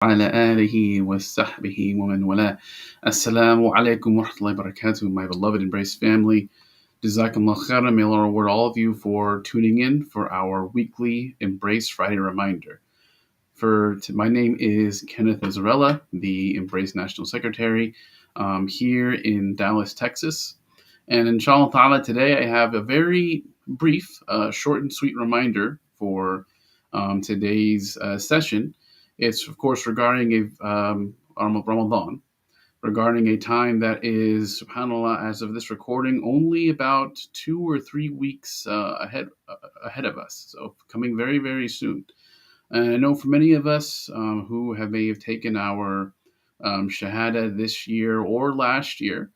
على آله وصحبه ومن والاه. Assalamu alaikum wa rahmatullahi wa barakatuh, my beloved Embrace family. Jazakumullah khairan. May Allah reward all of you for tuning in for our weekly Embrace Friday reminder. My name is Kenneth Azzarella, the Embrace National Secretary here in Dallas, Texas. And inshallah ta'ala, today I have a very brief, short and sweet reminder for today's session. It's, of course, regarding Ramadan, regarding a time that is, subhanAllah, as of this recording, only about 2 or 3 weeks ahead of us. So coming very, very soon. And I know for many of us who may have taken our Shahada this year or last year,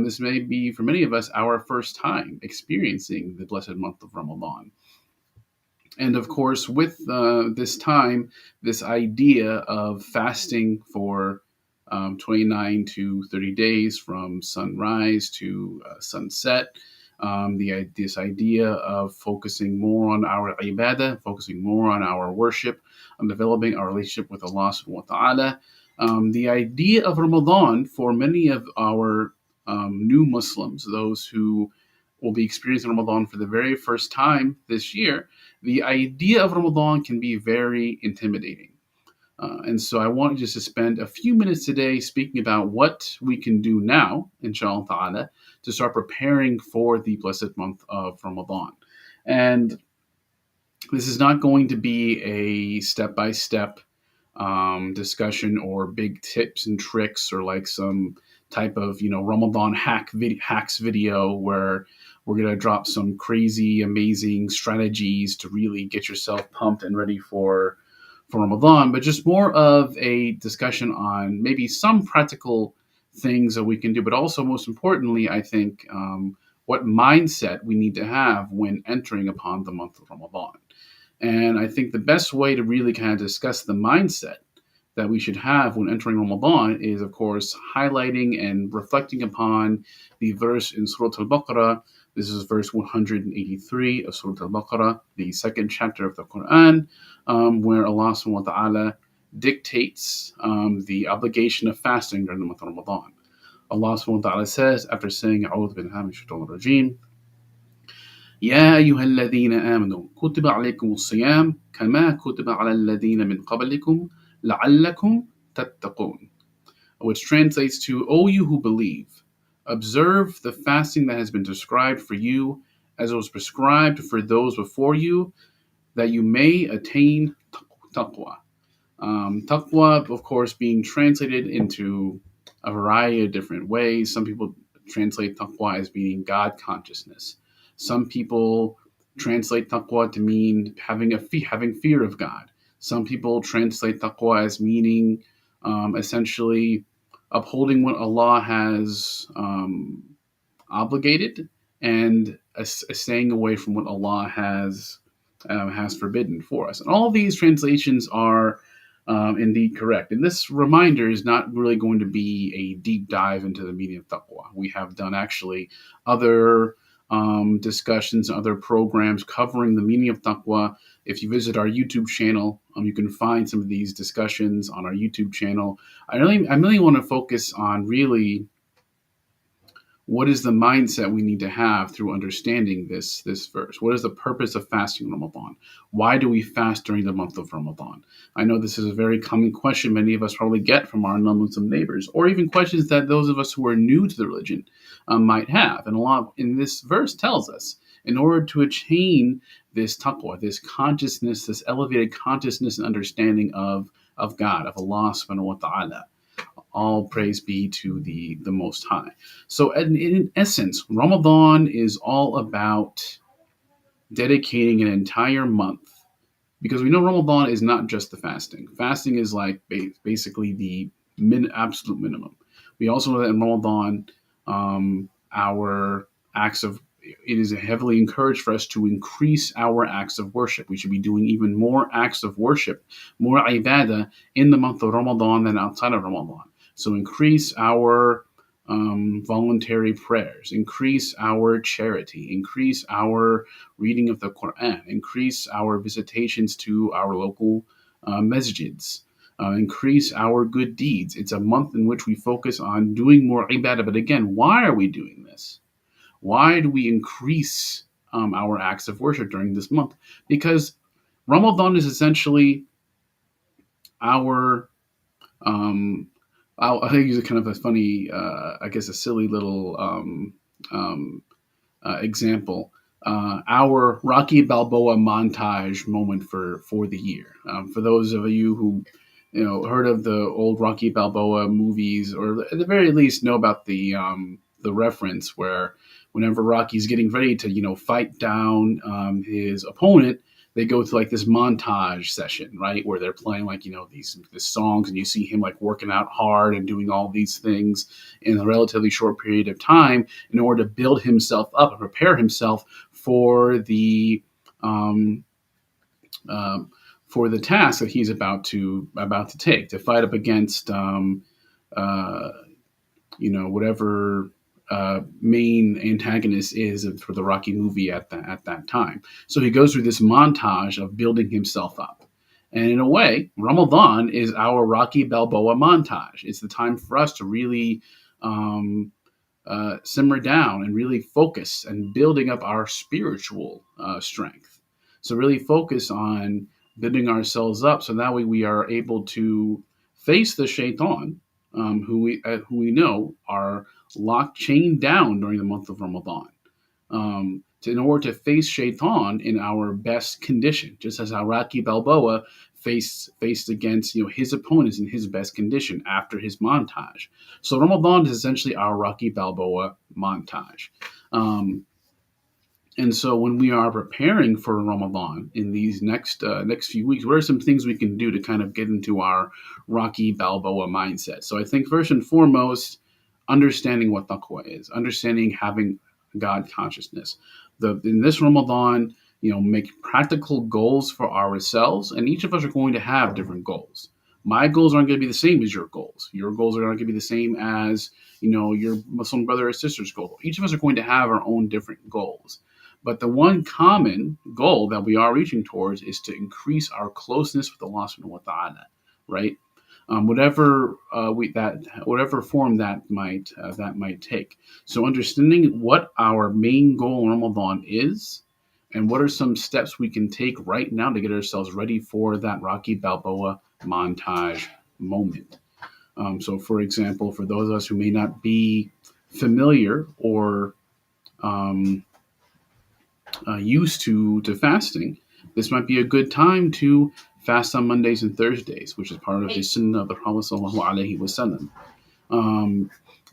this may be for many of us our first time experiencing the blessed month of Ramadan. And of course, with this time, this idea of fasting for 29 to 30 days from sunrise to sunset, this idea of focusing more on our ibadah, focusing more on our worship, on developing our relationship with Allah subhanahu wa ta'ala. The idea of Ramadan for many of our new Muslims, those who will be experiencing Ramadan for the very first time this year, the idea of Ramadan can be very intimidating. And so I want just to spend a few minutes today speaking about what we can do now, inshallah ta'ala, to start preparing for the blessed month of Ramadan. And this is not going to be a step-by-step discussion or big tips and tricks or like some type of Ramadan hacks video where we're going to drop some crazy amazing strategies to really get yourself pumped and ready for Ramadan, but just more of a discussion on maybe some practical things that we can do, but also most importantly, I think, what mindset we need to have when entering upon the month of Ramadan. And I think the best way to really kind of discuss the mindset that we should have when entering Ramadan is, of course, highlighting and reflecting upon the verse in Surah Al-Baqarah. This is verse 183 of Surah Al-Baqarah, the second chapter of the Quran, where Allah subhanahu wa ta'ala dictates the obligation of fasting during the month of Ramadan. Allah subhanahu wa ta'ala says, after saying, أعوذ بالله من الشيطان الرجيم, يا أيها الذين آمنوا كتب عليكم الصيام كما كتب على الذين من قبلكم لعلكم تتقون, which translates to, O you who believe, observe the fasting that has been described for you as it was prescribed for those before you, that you may attain taqwa. Taqwa, of course, being translated into a variety of different ways. Some people translate taqwa as meaning God consciousness. Some people translate taqwa to mean having fear of God. Some people translate taqwa as meaning essentially upholding what Allah has obligated and staying away from what Allah has forbidden for us. And all of these translations are indeed correct. And this reminder is not really going to be a deep dive into the meaning of taqwa. We have done actually other discussions, other programs covering the meaning of taqwa. If you visit our YouTube channel, you can find some of these discussions on our YouTube channel. I really want to focus on really what is the mindset we need to have through understanding this verse. What is the purpose of fasting Ramadan? Why do we fast during the month of Ramadan? I know this is a very common question many of us probably get from our non-Muslim neighbors, or even questions that those of us who are new to the religion might have. And Allah in this verse tells us, in order to attain this taqwa, this consciousness, this elevated consciousness and understanding of God, of Allah subhanahu wa ta'ala, all praise be to the Most High. So in essence, Ramadan is all about dedicating an entire month, because we know Ramadan is not just the fasting. Fasting is like basically the absolute minimum. We also know that in Ramadan, it is heavily encouraged for us to increase our acts of worship. We should be doing even more acts of worship, more ibadah in the month of Ramadan than outside of Ramadan. So increase our voluntary prayers, increase our charity, increase our reading of the Quran, increase our visitations to our local masjids, increase our good deeds. It's a month in which we focus on doing more ibadah. But again, why are we doing this? Why do we increase our acts of worship during this month? Because Ramadan is essentially our um, I think it's kind of a funny, I guess, a silly little um, example. Our Rocky Balboa montage moment for the year. For those of you who heard of the old Rocky Balboa movies, or at the very least know about the reference where whenever Rocky's getting ready to fight down his opponent, they go through like this montage session, right, where these songs, and you see him like working out hard and doing all these things in a relatively short period of time in order to build himself up and prepare himself for um, um, the task that he's about to take, to fight up against uh, whatever main antagonist is for the Rocky movie at that time. So he goes through this montage of building himself up. And in a way, Ramadan is our Rocky Balboa montage. It's the time for us to really simmer down and really focus and building up our spiritual strength. So really focus on building ourselves up, so that way we are able to face the shaitan, who we know are locked, chained down during the month of Ramadan. In order to face Shaitan in our best condition, just as how Rocky Balboa faced against his opponents in his best condition after his montage. So Ramadan is essentially our Rocky Balboa montage. Um, and so when we are preparing for Ramadan in these next few weeks, what are some things we can do to kind of get into our Rocky Balboa mindset? So I think first and foremost, understanding what taqwa is, understanding having God consciousness. In this Ramadan, make practical goals for ourselves, and each of us are going to have different goals. My goals aren't going to be the same as your goals. Your goals are not going to be the same as your Muslim brother or sister's goal. Each of us are going to have our own different goals. But the one common goal that we are reaching towards is to increase our closeness with Allah subhanahu wa ta'ala, right? Whatever form that might take. So understanding what our main goal in Ramadan is, and what are some steps we can take right now to get ourselves ready for that Rocky Balboa montage moment. So, for example, for those of us who may not be familiar or used to fasting, this might be a good time to fast on Mondays and Thursdays, which is part of the sunnah of the Prophet sallallahu alaihi wasallam.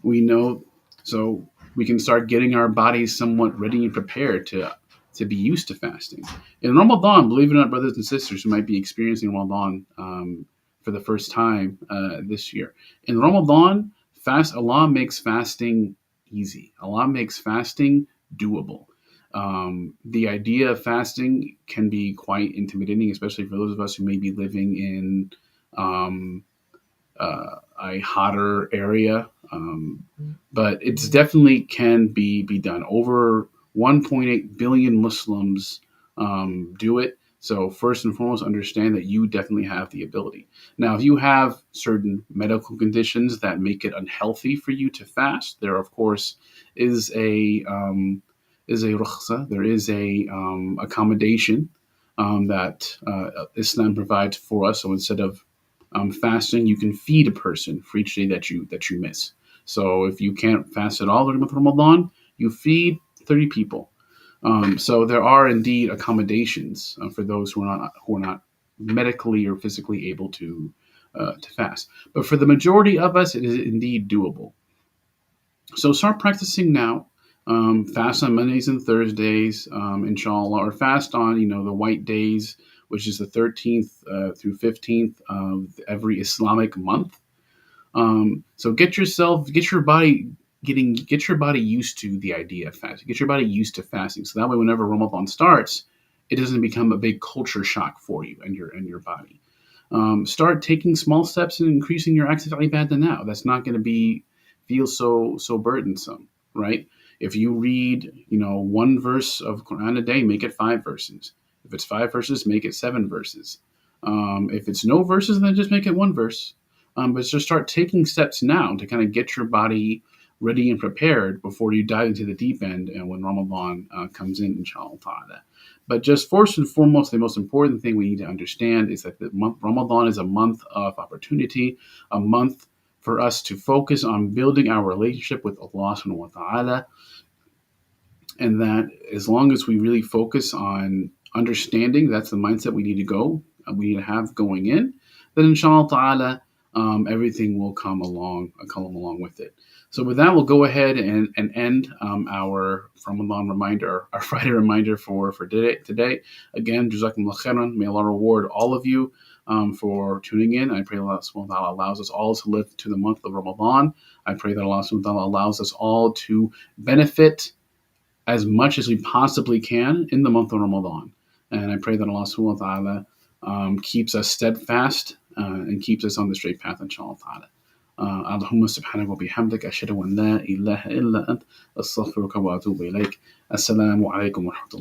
We know, so we can start getting our bodies somewhat ready and prepared to be used to fasting. In Ramadan, believe it or not, brothers and sisters who might be experiencing Ramadan for the first time this year, in Ramadan, Allah makes fasting easy. Allah makes fasting doable. The idea of fasting can be quite intimidating, especially for those of us who may be living in a hotter area. But it's definitely can be done. Over 1.8 billion Muslims do it. So first and foremost, understand that you definitely have the ability. Now, if you have certain medical conditions that make it unhealthy for you to fast, there of course is a rukhsa. There is a accommodation that Islam provides for us. So instead of fasting, you can feed a person for each day that you miss. So if you can't fast at all during the month of Ramadan, you feed 30 people. So there are indeed accommodations for those who are not medically or physically able to fast. But for the majority of us, it is indeed doable. So start practicing now. Fast on Mondays and Thursdays, inshallah, or fast on the white days, which is the 13th through 15th of every Islamic month. So get your body used to the idea of fasting. Get your body used to fasting, so that way, whenever Ramadan starts, it doesn't become a big culture shock for you and your body. Start taking small steps and increasing your acts of ibadah now. That's not going to feel so burdensome, right? If you read, one verse of Quran a day, make it 5 verses. If it's 5 verses, make it 7 verses. If it's no verses, then just make it one verse. But just start taking steps now to kind of get your body ready and prepared before you dive into the deep end and when Ramadan comes in, inshallah ta'ala. But just first and foremost, the most important thing we need to understand is that the month Ramadan is a month of opportunity, a month for us to focus on building our relationship with Allah subhanahu wa ta'ala, and that as long as we really focus on understanding that's the mindset we need to we need to have going in, then inshallah ta'ala, everything will come along with it. So with that, we'll go ahead and end our Ramadan reminder, our Friday reminder for today. Again, Jazakumullah khairan. May Allah reward all of you for tuning in. I pray Allah subhanahu wa ta'ala allows us all to live to the month of Ramadan. I pray that Allah subhanahu wa ta'ala allows us all to benefit as much as we possibly can in the month of Ramadan. And I pray that Allah subhanahu wa ta'ala keeps us steadfast and keeps us on the straight path, inshallah ta'ala. Allahumma subhanahu wa bihamdik ashhadu an la ilaha illa ant astaghfiruka wa atubu ilayk. Assalamu alaikum wa rahmatullahi